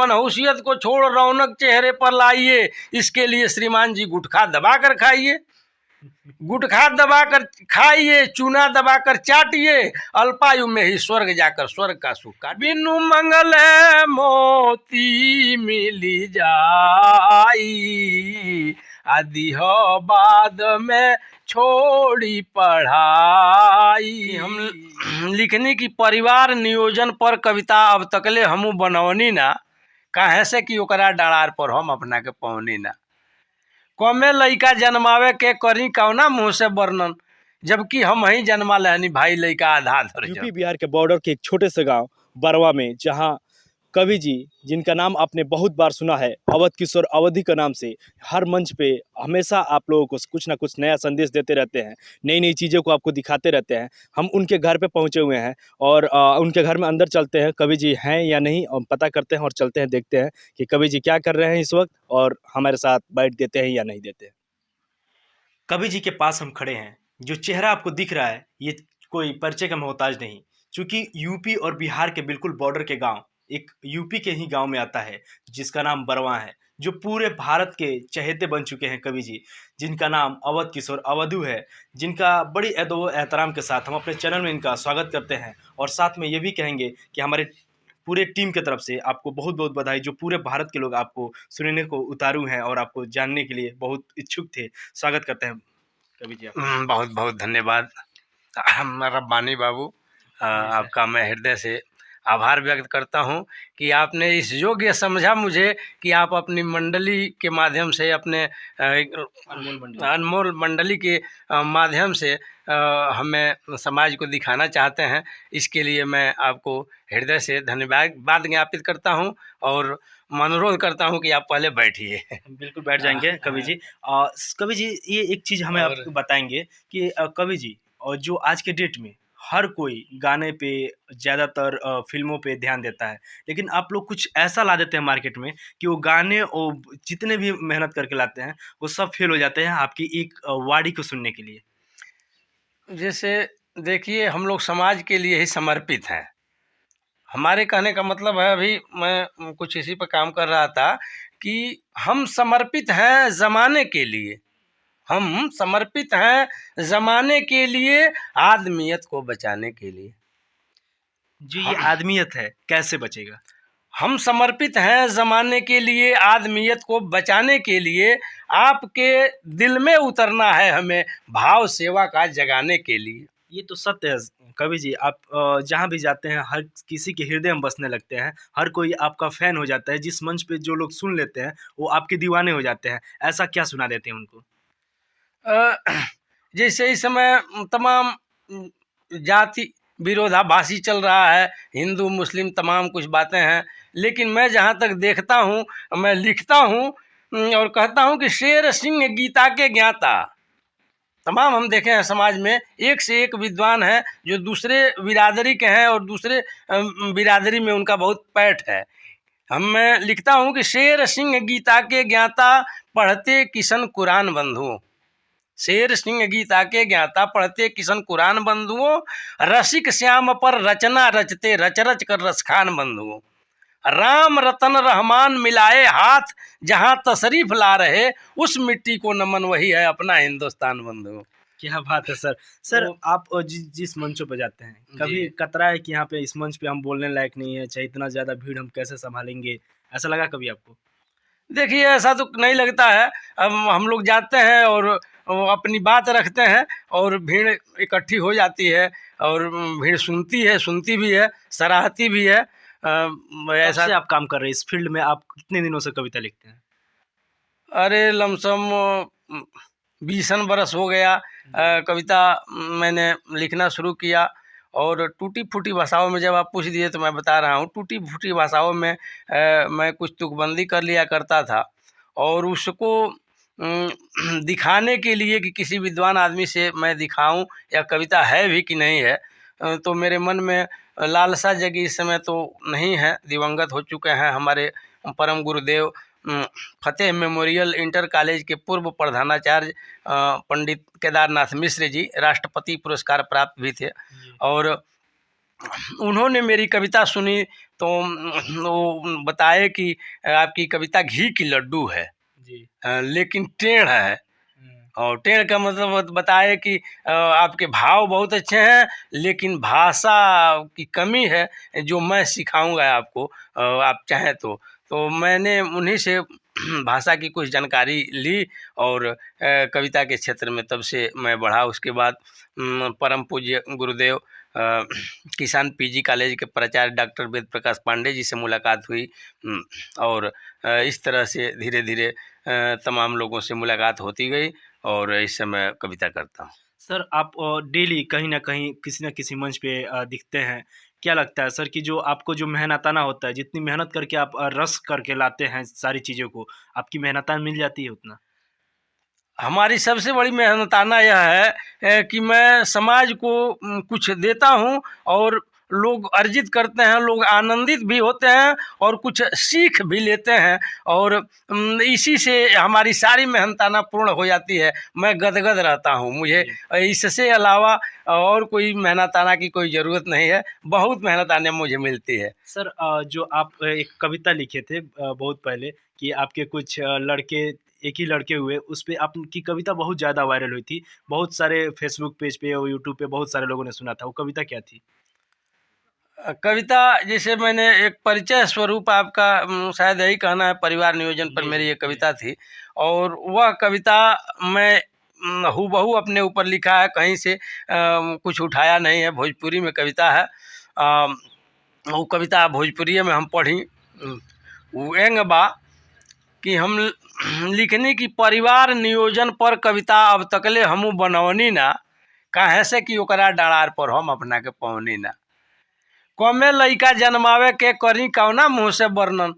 मनहूसियत को छोड़ रौनक चेहरे पर लाइए, इसके लिए श्रीमान जी गुटखा दबा कर खाइए। गुटखा दबाकर खाइए, चूना दबाकर चाटिए, अल्पायु में ही स्वर्ग जाकर स्वर्ग का सुख का। बिनु मंगल मोती मिली जाई, आदि हो बाद में छोड़ी पढ़ाई। हम लिखने की परिवार नियोजन पर कविता अब तकले हमू बनौनी ना, काहे से कि ओकरा डरार पर हम अपना के पौनी ना। कमे लइका जन्मावे के करी कौना मुँह से वर्णन, जबकि हम ही जन्मा लेनी भाई लइका आधा धर। यूपी बिहार के बॉर्डर के एक छोटे से गांव बरवा में, जहां कवि जी, जिनका नाम आपने बहुत बार सुना है, अवध किशोर अवधी के नाम से, हर मंच पे हमेशा आप लोगों को कुछ ना कुछ नया संदेश देते रहते हैं, नई नई चीज़ों को आपको दिखाते रहते हैं। हम उनके घर पे पहुंचे हुए हैं और उनके घर में अंदर चलते हैं, कवि जी हैं या नहीं और पता करते हैं और चलते हैं, देखते हैं कि कवि जी क्या कर रहे हैं इस वक्त और हमारे साथ बैठ देते हैं या नहीं देते हैं। कवि जी के पास हम खड़े हैं। जो चेहरा आपको दिख रहा है ये कोई परिचय का मोहताज नहीं, चूँकि यूपी और बिहार के बिल्कुल बॉर्डर के गाँव एक यूपी के ही गांव में आता है जिसका नाम बरवा है, जो पूरे भारत के चहेते बन चुके हैं कवि जी, जिनका नाम अवध किशोर अवधू है, जिनका बड़ी अदब एहतराम के साथ हम अपने चैनल में इनका स्वागत करते हैं। और साथ में ये भी कहेंगे कि हमारे पूरे टीम की तरफ से आपको बहुत बहुत बधाई, जो पूरे भारत के लोग आपको सुनने को उतारू हैं और आपको जानने के लिए बहुत इच्छुक थे। स्वागत करते हैं कवि जी। बहुत बहुत धन्यवाद रब्बानी बाबू, आपका मैं हृदय से आभार व्यक्त करता हूं कि आपने इस योग्य समझा मुझे कि आप अपनी मंडली के माध्यम से, अपने अनमोल मंडली के माध्यम से हमें समाज को दिखाना चाहते हैं। इसके लिए मैं आपको हृदय से धन्यवाद ज्ञापित करता हूं और अनुरोध करता हूं कि आप पहले बैठिए। बिल्कुल बैठ जाएंगे कवि जी। कवि जी, ये एक चीज़ हमें आपको बताएंगे कि कवि जी, और जो आज के डेट में हर कोई गाने पे, ज़्यादातर फिल्मों पे ध्यान देता है, लेकिन आप लोग कुछ ऐसा ला देते हैं मार्केट में कि वो गाने और जितने भी मेहनत करके लाते हैं वो सब फेल हो जाते हैं आपकी एक वाणी को सुनने के लिए। जैसे देखिए, हम लोग समाज के लिए ही समर्पित हैं। हमारे कहने का मतलब है, अभी मैं कुछ इसी पर काम कर रहा था कि हम समर्पित हैं ज़माने के लिए, हम समर्पित हैं ज़माने के लिए, आदमियत को बचाने के लिए। जी, ये आदमियत है, कैसे बचेगा? हम समर्पित हैं ज़माने के लिए, आदमियत को बचाने के लिए। आपके दिल में उतरना है हमें, भाव सेवा का जगाने के लिए। ये तो सत्य है कवि जी। आप जहाँ भी जाते हैं हर किसी के हृदय में बसने लगते हैं, हर कोई आपका फ़ैन हो जाता है। जिस मंच पे जो लोग सुन लेते हैं वो आपके दीवाने हो जाते हैं। ऐसा क्या सुना देते हैं उनको? जैसे इस समय तमाम जाति विरोधाभासी चल रहा है, हिंदू मुस्लिम तमाम कुछ बातें हैं, लेकिन मैं जहाँ तक देखता हूँ, मैं लिखता हूँ और कहता हूँ कि शेर सिंह गीता के ज्ञाता। तमाम हम देखे हैं समाज में एक से एक विद्वान हैं जो दूसरे बिरादरी के हैं और दूसरे बिरादरी में उनका बहुत पैठ है। मैं लिखता हूँ कि शेर सिंह गीता के ज्ञाता, पढ़ते किशन कुरान बंधुओं। शेर सिंह गीता के ज्ञाता, पढ़ते किशन कुरान बंधुओं। रसिक श्याम पर रचना रचते, रच रच कर रसखान बंधुओं। राम रतन रहमान मिलाए हाथ, जहां तशरीफ ला रहे उस मिट्टी को नमन, वही है अपना हिंदुस्तान बंधुओं। क्या बात है सर। सर, आप जिस मंचों पर जाते हैं, कभी कतरा है कि यहाँ पे इस मंच पे हम बोलने लायक नहीं है, चाहे इतना ज़्यादा भीड़ हम कैसे संभालेंगे, ऐसा लगा कभी आपको? देखिए, ऐसा तो नहीं लगता है। अब हम लोग जाते हैं और अपनी बात रखते हैं और भीड़ इकट्ठी हो जाती है और भीड़ सुनती भी है, सराहती भी है। ऐसा आप काम कर रहे हैं इस फील्ड में, आप कितने दिनों से कविता लिखते हैं? अरे लमसम 20 बरस हो गया। कविता मैंने लिखना शुरू किया और टूटी फूटी भाषाओं में, जब आप पूछ दिए तो मैं बता रहा हूँ, टूटी फूटी भाषाओं में मैं कुछ तुकबंदी कर लिया करता था और उसको दिखाने के लिए कि किसी विद्वान आदमी से मैं दिखाऊं या कविता है भी कि नहीं है, तो मेरे मन में लालसा जगी। इस समय तो नहीं है, दिवंगत हो चुके हैं हमारे परम गुरुदेव फतेह मेमोरियल इंटर कॉलेज के पूर्व प्रधानाचार्य पंडित केदारनाथ मिश्र जी, राष्ट्रपति पुरस्कार प्राप्त भी थे। और उन्होंने मेरी कविता सुनी तो वो बताए कि आपकी कविता घी की लड्डू है जी। लेकिन टेढ़ है। और टेढ़ का मतलब बताए कि आपके भाव बहुत अच्छे हैं लेकिन भाषा की कमी है, जो मैं सिखाऊंगा आपको, आप चाहें तो मैंने उन्हीं से भाषा की कुछ जानकारी ली और कविता के क्षेत्र में तब से मैं बढ़ा। उसके बाद परम पूज्य गुरुदेव किसान पीजी कॉलेज के प्राचार्य डॉक्टर वेद प्रकाश पांडे जी से मुलाकात हुई और इस तरह से धीरे धीरे तमाम लोगों से मुलाकात होती गई और इस समय कविता करता हूँ। सर, आप डेली कहीं ना कहीं किसी न किसी मंच पे दिखते हैं। क्या लगता है सर कि जो आपको जो मेहनताना होता है, जितनी मेहनत करके आप रस करके लाते हैं सारी चीज़ों को, आपकी मेहनताना मिल जाती है उतना? हमारी सबसे बड़ी मेहनताना यह है कि मैं समाज को कुछ देता हूँ और लोग अर्जित करते हैं, लोग आनंदित भी होते हैं और कुछ सीख भी लेते हैं और इसी से हमारी सारी मेहनताना पूर्ण हो जाती है। मैं गदगद रहता हूँ, मुझे इससे अलावा और कोई मेहनताना की कोई ज़रूरत नहीं है। बहुत मेहनताना मुझे मिलती है। सर, जो आप एक कविता लिखे थे बहुत पहले कि आपके कुछ लड़के, एक ही लड़के हुए, उस पे आपकी कविता बहुत ज़्यादा वायरल हुई थी। बहुत सारे फेसबुक पेज पे और यूट्यूब पे बहुत सारे लोगों ने सुना था। वो कविता क्या थी? कविता जैसे मैंने एक परिचय स्वरूप आपका शायद यही कहना है, परिवार नियोजन पर मेरी ये कविता थी और वह कविता मैं हूबहू अपने ऊपर लिखा है, कहीं से कुछ उठाया नहीं है। भोजपुरी में कविता है। वो कविता भोजपुरी में हम पढ़ी। वो एंग बा कि हम लिखनी की परिवार नियोजन पर कविता अब तकले हमू बनवनी ना, काहे से कि ओकरा डारार पर हम अपना के पवनी ना। कमे लइका जन्मावे के करी कौना मुँह से वर्णन,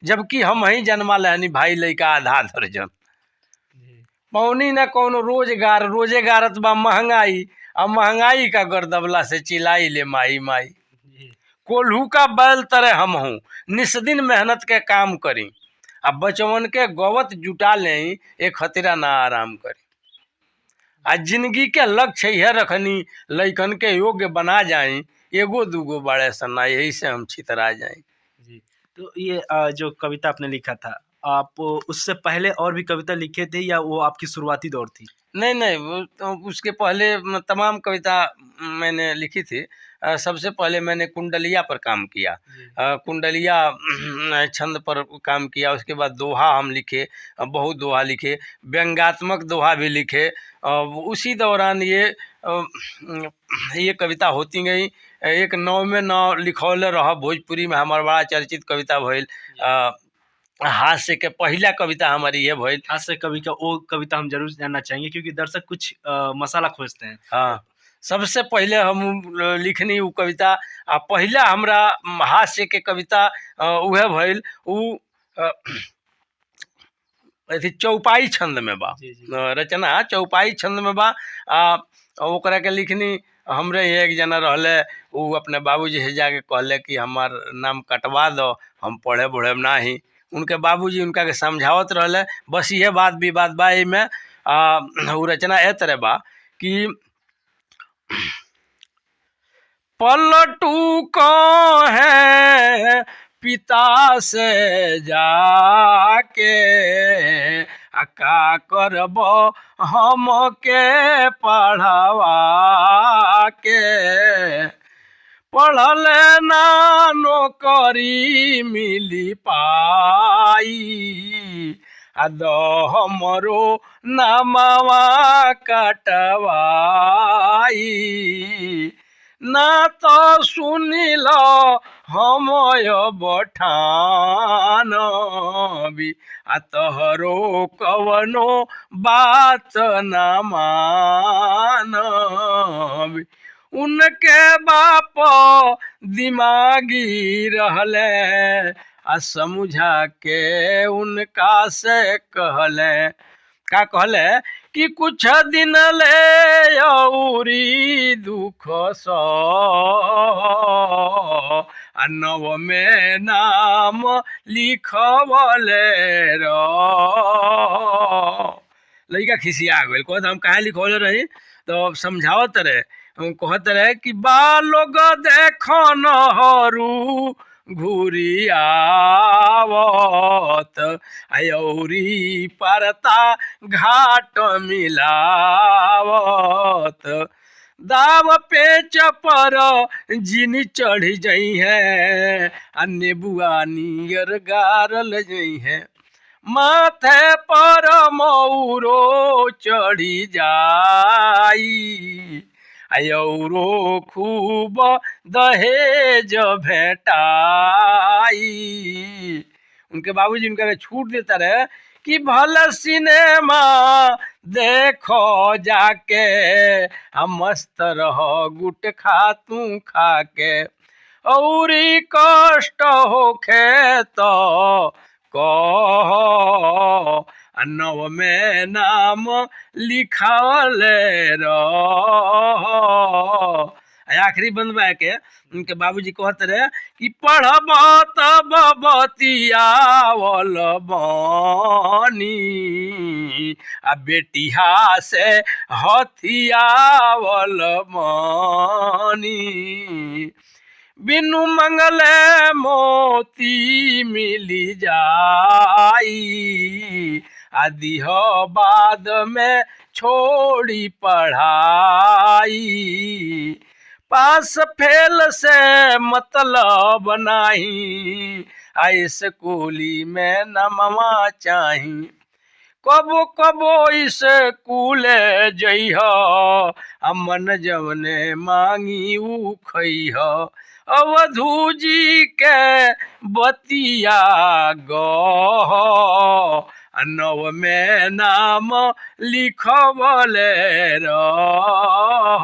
जबकि हम ही जन्मा लेनी भाई लइका आधा दर्जन। पौनी न कौनो रोजगार, रोजेगारत बा महंगाई, अब महंगाई का गर्दबला से चिल्लाई ले माई माई। कोल्हू का बैल तरह हम हूँ, निस्दिन मेहनत के काम करी, अब बचवन के गवत जुटा लें, एक खतरा ना आराम करी। आज जिंदगी के लक्ष्य यह रखनी, लइकन के योग्य बना जाए, एगो दूगो बड़े सन्ना, यही से हम छितरा जाए। जी। तो ये जो कविता आपने लिखा था, आप उससे पहले और भी कविता लिखे थे या वो आपकी शुरुआती दौर थी? नहीं नहीं, वो तो उसके पहले तमाम कविता मैंने लिखी थी। सबसे पहले मैंने कुंडलिया पर काम किया, कुंडलिया छंद पर काम किया। उसके बाद दोहा हम लिखे, बहुत दोहा लिखे, व्यंग्यात्मक दोहा भी लिखे। उसी दौरान ये कविता होती गई। एक नौ में नौ लिखौले रह भोजपुरी में हमार बड़ा चर्चित कविता भइल। हास्य के पहला कविता हमारी ये भइल। हास्य कवि का वो कविता हम जरूर जानना चाहेंगे क्योंकि दर्शक कुछ मसाला खोजते हैं। हाँ, सबसे पहले हम लिखनी वो कविता, आ पहला हमरा हास्य के कविता उहे भइल। उ अथी चौपाई छंद में बा। रचना चौपाई छंद में बा। ओकरा के लिखनी हमरे एक जना रहले, वो अपने बाबूजी से जाके कहले कि हमार नाम कटवा दो, हम पढ़े बढ़े नाही। उनके बाबूजी उनका के समझावत रहले। बस ये बात विवाद बा में। वो रचना ए तरह बा कि पलटू को है पिता से जाके, का करब हम के पढ़वा के, पढ़ल ना नौकरी मिली पाई, दो हमरो नामवा कटवाई, ना तो सुनी लो हम बठान भी, तोहरो कवनो बात न मान भी। उनके बाप दिमागी रहले, समझा के उनका से कहले, का कहले कि कुछ दिन ले औरी दुख सो, नव में नाम लिखवले रो। लड़का खिसिया गए, कहते हम कहाँ लिखवले रही, तो समझावत रहे, कहते रहे कि बालोग देखो नहरू घूरी आवत, अयौरी परता घाट मिलावत, दाव पेच पर जिन चढ़ जई है, अन्य बुआ नियर गारल जई है, माथे पर मौरो चढ़ी जाई, अयौरो खूब दहेज भेटाई। उनके बाबूजी उनका छूट देता रहे कि भल सिनेमा देखो जाके, हम मस्त रहो गुटखा तू खा के, औरी कष्ट होखे तो कहो, नव में नाम लिखावले रहो। आखिरी बंद बा के उनके बाबूजी कहते रहे कि पढ़ब तब बतियावल बानी, आ बेटिया से हथियावल बानी, बिनु मंगले मोती मिली जाई, आदि हो बाद में छोड़ी पढ़ाई, पास फेल से मतलब नहीं, स्कूली में नमवा चाही, कबो कबो स्कूल जइह, अमन जवने मांगी ऊ खइह, अवधू जी के बतिया गह, नव में नाम लिखवले रह।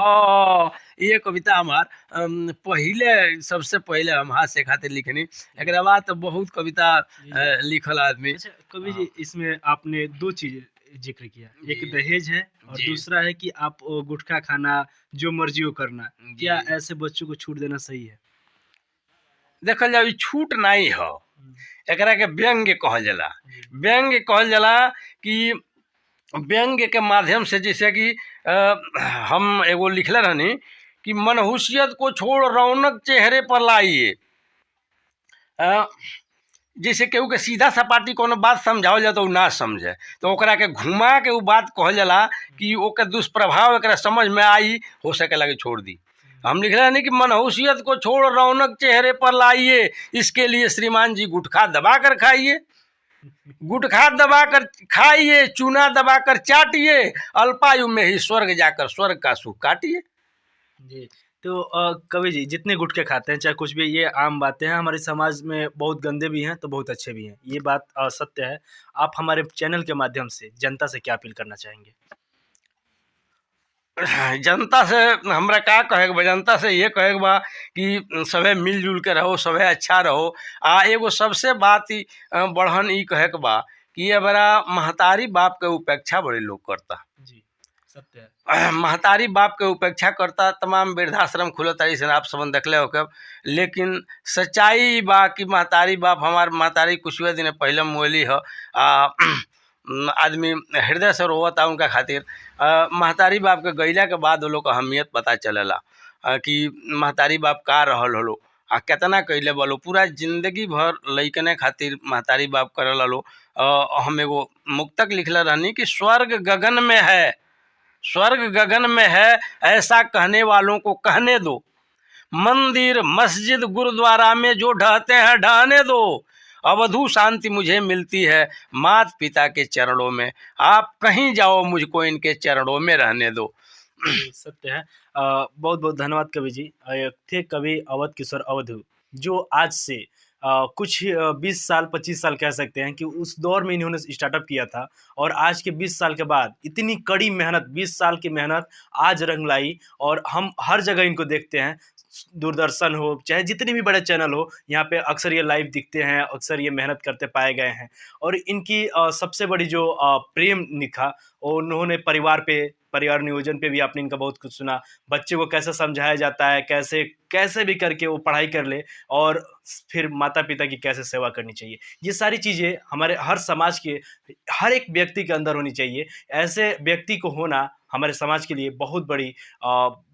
ये कविता हमार पहले सबसे पहले हम हाथ से खातिर लिखनी, एक बाद तो बहुत कविता लिखल आदमी। अच्छा कवि जी, इसमें आपने दो चीज जिक्र किया, एक दहेज है और दूसरा है कि आप गुटखा खाना जो मर्जी हो करना, क्या ऐसे बच्चों को छूट देना सही है? देखल जाओ छूट नहीं हो, एकरा के व्यंग्य कहल जाला। व्यंग्य कहल जाला कि व्यंग्य के माध्यम से, जैसे कि हम एगो लिखले रहनी कि मनहूसियत को छोड़ रौनक चेहरे पर लाइए। जैसे केहू के सीधा सपाटी कोनो बात समझावल जाए तो ना समझे, तो ओकरा के घुमा के वो बात कहल जाला कि ओकर दुष्प्रभाव एकरा समझ में आई, हो सके लगे छोड़ दी। हम लिख रहे हैं कि मनहूसियत को छोड़ रौनक चेहरे पर लाइए, इसके लिए श्रीमान जी गुटखा दबा कर खाइए, गुटखा दबा कर खाइए, चूना दबा कर चाटिए, अल्पायु में ही स्वर्ग जाकर स्वर्ग का सुख काटिए। जी, तो कवि जी, जितने गुटखे खाते हैं चाहे कुछ भी, ये आम बातें हैं, हमारे समाज में बहुत गंदे भी हैं तो बहुत अच्छे भी हैं, ये बात सत्य है। आप हमारे चैनल के माध्यम से जनता से क्या अपील करना चाहेंगे? जनता से हमरा का कहे बा, जनता से ये कहे बा कि सभे मिलजुल के रहो, सभे अच्छा रहो। आ एगो सबसे बात ही बढ़न ई कहे बा कि ये बड़ा महतारी बाप के उपेक्षा बड़े लोग करता। जी सत्य है। महतारी बाप के उपेक्षा करता, तमाम वृद्धाश्रम खुलत तारी से आप सबन देखले हो कब, लेकिन सच्चाई बा कि महतारी बाप, हमार महतारी कुछ दिन पहले मोली हो, आदमी हृदय से रोवता उनका खातिर। महतारी बाप के गैला के बाद वो लोग का अहमियत पता चलेला कि महतारी बाप का रहल हलो आ केतना कैले बोलो, पूरा जिंदगी भर लइकने खातिर महतारी बाप करल हलो। हम एगो मुक्तक लिखले रहनी कि स्वर्ग गगन में है, स्वर्ग गगन में है, ऐसा कहने वालों को कहने दो, मंदिर मस्जिद गुरुद्वारा में जो ढहते हैं ढहने दो, अवधू शांति मुझे मिलती है माता पिता के चरणों में, आप कहीं जाओ मुझको इनके चरणों में रहने दो। सत्य है। बहुत बहुत धन्यवाद कवि जी। थे कवि अवध किशोर अवधू, जो आज से कुछ 20 साल 25 साल कह सकते हैं कि उस दौर में इन्होंने स्टार्टअप किया था, और आज के 20 साल के बाद इतनी कड़ी मेहनत, 20 साल की मेहनत आज रंग लाई, और हम हर जगह इनको देखते हैं, दूरदर्शन हो चाहे जितने भी बड़े चैनल हो, यहाँ पे अक्सर ये लाइव दिखते हैं, अक्सर ये मेहनत करते पाए गए हैं। और इनकी सबसे बड़ी जो प्रेम निखा, उन्होंने परिवार नियोजन पे भी आपने इनका बहुत कुछ सुना, बच्चे को कैसे समझाया जाता है, कैसे कैसे भी करके वो पढ़ाई कर ले, और फिर माता पिता की कैसे सेवा करनी चाहिए। ये सारी चीज़ें हमारे हर समाज के हर एक व्यक्ति के अंदर होनी चाहिए। ऐसे व्यक्ति को होना हमारे समाज के लिए बहुत बड़ी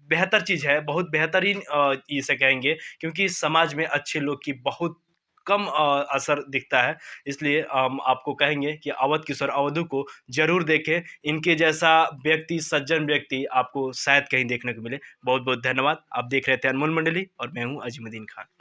बेहतर चीज़ है, बहुत बेहतरीन इसे कहेंगे, क्योंकि समाज में अच्छे लोग की बहुत कम असर दिखता है। इसलिए हम आपको कहेंगे कि अवध किशोर अवधू को ज़रूर देखें। इनके जैसा व्यक्ति, सज्जन व्यक्ति आपको शायद कहीं देखने को मिले। बहुत-बहुत धन्यवाद। आप देख रहे थे अनमोल मंडली और मैं हूँ अजीमुद्दीन खान।